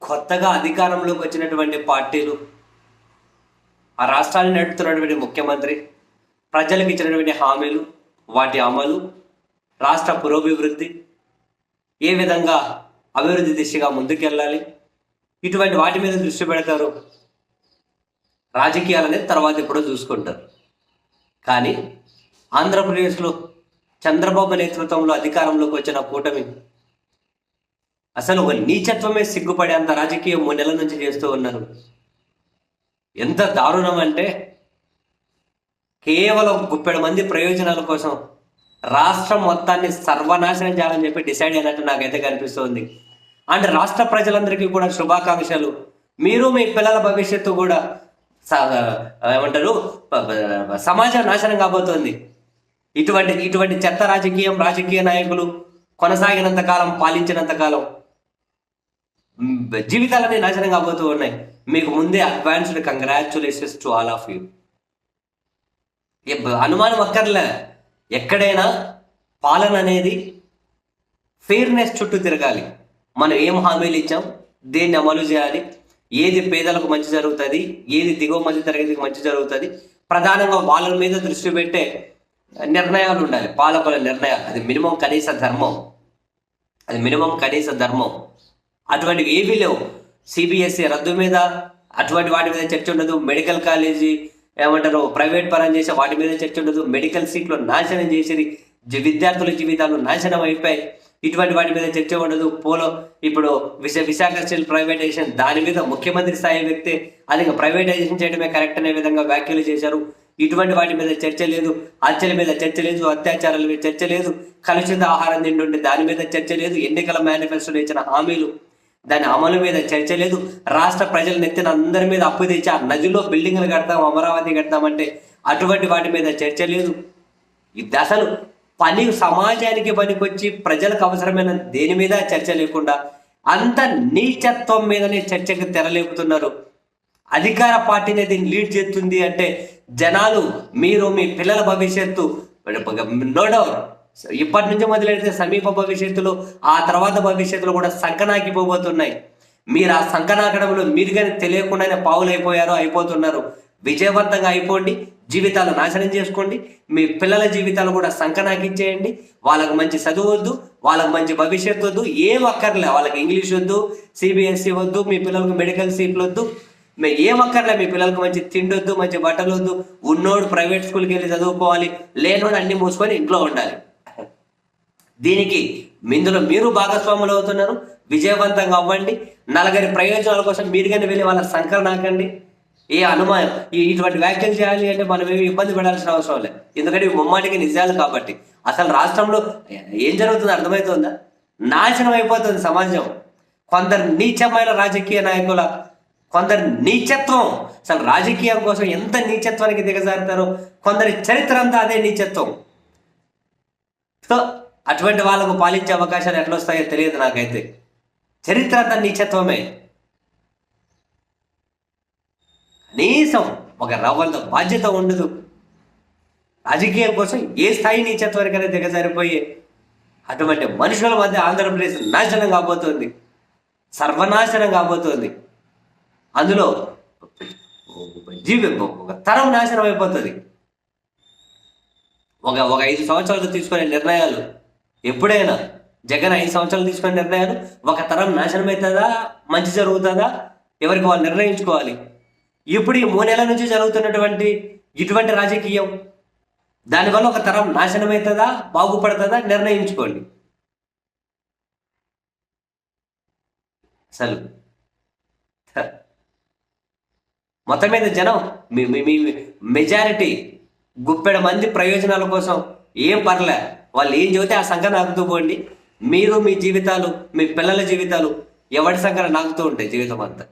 కొత్తగా అధికారంలోకి వచ్చినటువంటి పార్టీలు, ఆ రాష్ట్రాన్ని నడుపుతున్నటువంటి ముఖ్యమంత్రి, ప్రజలకు ఇచ్చినటువంటి హామీలు, వాటి అమలు, రాష్ట్ర పురోభివృద్ధి, ఏ విధంగా అభివృద్ధి దిశగా ముందుకెళ్ళాలి, ఇటువంటి వాటి మీద దృష్టి పెడతారు. రాజకీయాలనేది తర్వాత ఎప్పుడో చూసుకుంటారు. కానీ ఆంధ్రప్రదేశ్లో చంద్రబాబు నేతృత్వంలో అధికారంలోకి వచ్చిన కూటమి అసలు ఒక నీచత్వమే సిగ్గుపడేంత రాజకీయం 3 నెలల నుంచి చేస్తూ ఉన్నారు. ఎంత దారుణం అంటే, కేవలం గుప్పెడు మంది ప్రయోజనాల కోసం రాష్ట్రం మొత్తాన్ని సర్వనాశనం చేయాలని చెప్పి డిసైడ్ అయినట్టు నాకైతే కనిపిస్తుంది. అండ్ రాష్ట్ర ప్రజలందరికీ కూడా శుభాకాంక్షలు. మీరు మీ పిల్లల భవిష్యత్తు కూడా ఏమంటారు, సమాజం నాశనం కాబోతోంది. ఇటువంటి చెత్త రాజకీయ నాయకులు కొనసాగినంత కాలం, పాలించినంత కాలం జీవితాలన్నీ నాశనం కాబోతూ ఉన్నాయి. మీకు ముందే advanced congratulations to all of you. అనుమానం అక్కర్లే. ఎక్కడైనా పాలన అనేది ఫెయిర్నెస్ చుట్టూ తిరగాలి. మనం ఏం హామీలు ఇచ్చాం, దేన్ని అమలు చేయాలి, ఏది పేదలకు మంచి జరుగుతుంది, ఏది దిగువ మధ్య తరగతికి మంచి జరుగుతుంది, ప్రధానంగా వాళ్ళ మీద దృష్టి పెట్టే నిర్ణయాలు ఉండాలి. పాలకుల నిర్ణయాలు, అది మినిమం కనీస ధర్మం. అటువంటివి ఏవీ లేవు. సిబిఎస్ఈ రద్దు మీద అటువంటి వాటి మీద చర్చ ఉండదు. మెడికల్ కాలేజీ ఏమంటారు, ప్రైవేట్ పరం చేసే వాటి మీద చర్చ ఉండదు. మెడికల్ సీట్లు నాశనం చేసేది, విద్యార్థుల జీవితాలు నాశనం అయిపోయాయి. ఇటువంటి వాటి మీద చర్చ ఉండదు. ఇప్పుడు విశాఖ స్టీల్ ప్రైవేటైజేషన్, దాని మీద ముఖ్యమంత్రి స్థాయి వ్యక్తి అది ప్రైవేటైజేషన్ చేయడమే కరెక్ట్ అనే విధంగా వ్యాఖ్యలు చేశారు. ఇటువంటి వాటి మీద చర్చ లేదు. హత్యల మీద చర్చ లేదు, అత్యాచారాల మీద చర్చ లేదు, కలుషిత ఆహారం తింటుంటే దాని మీద చర్చ లేదు, ఎన్నికల మేనిఫెస్టోలో ఇచ్చిన హామీలు దాని అమలు మీద చర్చ లేదు. రాష్ట్ర ప్రజలు నెత్తిన అందరి మీద అప్పు తెచ్చి ఆ నదిలో బిల్డింగ్లు కడతాం, అమరావతి కడతామంటే అటువంటి వాటి మీద చర్చ లేదు. ఇది అసలు సమాజానికి పనికొచ్చి ప్రజలకు అవసరమైన దేని మీద చర్చ లేకుండా అంత నీచత్వం మీదనే చర్చకు తెరలేపుతున్నారు. అధికార పార్టీని దీన్ని లీడ్ చేస్తుంది అంటే జనాలు, మీరు మీ పిల్లల భవిష్యత్తు నో డౌట్ ఇప్పటి నుంచి మొదలెడితే సమీప భవిష్యత్తులో, ఆ తర్వాత భవిష్యత్తులో కూడా సంకనాకిపోబోతున్నాయి. మీరు ఆ సంకనాకడంలో మీరు కానీ తెలియకుండానే అయిపోతున్నారు. విజయవంతంగా అయిపోండి, జీవితాలు నాశనం చేసుకోండి, మీ పిల్లల జీవితాలు కూడా సంకనాకిచ్చేయండి. వాళ్ళకు మంచి చదువు వద్దు, వాళ్ళకు మంచి భవిష్యత్తు వద్దు, ఏం అక్కర్లే. వాళ్ళకి ఇంగ్లీష్ వద్దు, సిబిఎస్ఈ వద్దు, మీ పిల్లలకు మెడికల్ సీట్లు వద్దు, ఏం అక్కర్లే. మీ పిల్లలకు మంచి తిండి వద్దు, మంచి బట్టలు వద్దు. ఉన్నోడు ప్రైవేట్ స్కూల్కి వెళ్ళి చదువుకోవాలి, లేనోడు అన్ని మూసుకొని ఇంట్లో ఉండాలి. దీనికి ఇందులో మీరు భాగస్వాములు అవుతున్నారు. విజయవంతంగా అవ్వండి. నలుగురి ప్రయోజనాల కోసం మీరు కానీ వెళ్ళి వాళ్ళ సంకలనాకండి. ఏ అనుమానం ఇటువంటి వ్యాఖ్యలు చేయాలి అంటే మనం ఏమి ఇబ్బంది పడాల్సిన అవసరం లేదు. ఎందుకంటే ముమ్మాటికి నిజాలు కాబట్టి. అసలు రాష్ట్రంలో ఏం జరుగుతుందో అర్థమవుతుందా? నాశనం అయిపోతుంది సమాజం. కొందరు నీచమైన రాజకీయ నాయకుల కొందరు నీచత్వం, అసలు రాజకీయం కోసం ఎంత నీచత్వానికి దిగజారుతారో, కొందరి చరిత్ర అంతా అదే నీచత్వం. సో అటువంటి వాళ్ళకు పాలించే అవకాశాలు ఎట్లా వస్తాయో తెలియదు నాకైతే. చరిత్ర అంతా నీచత్వమే. కనీసం ఒక రవ్వంత బాధ్యత ఉండదు. రాజకీయం కోసం ఏ స్థాయి నీచత్వానికైనా దిగజారిపోయే అటువంటి మనుషుల మధ్య ఆంధ్రప్రదేశ్ నాశనం కాబోతోంది, సర్వనాశనం కాబోతోంది. అందులో ఒక తరం నాశనం అయిపోతుంది. ఒక 5 సంవత్సరాలు తీసుకునే నిర్ణయాలు, ఎప్పుడైనా జగన్ 5 సంవత్సరాలు తీసుకునే నిర్ణయాలు ఒక తరం నాశనం అవుతుందా, మంచి జరుగుతుందా, ఎవరికి వాళ్ళు నిర్ణయించుకోవాలి. ఇప్పుడు ఈ 3 నెలల నుంచి జరుగుతున్నటువంటి ఇటువంటి రాజకీయం, దానివల్ల ఒక తరం నాశనం అవుతుందా, బాగుపడుతుందా, నిర్ణయించుకోండి. అసలు మొత్తం మీద జనం మీ మెజారిటీ గుప్పెడ మంది ప్రయోజనాల కోసం ఏం పర్లే, వాళ్ళు ఏం చెబితే ఆ సంఖ్య నాకుతూ పోండి. మీరు మీ జీవితాలు, మీ పిల్లల జీవితాలు ఎవరి సంఖ్య నాకుతూ ఉంటాయి జీవితం అంతా.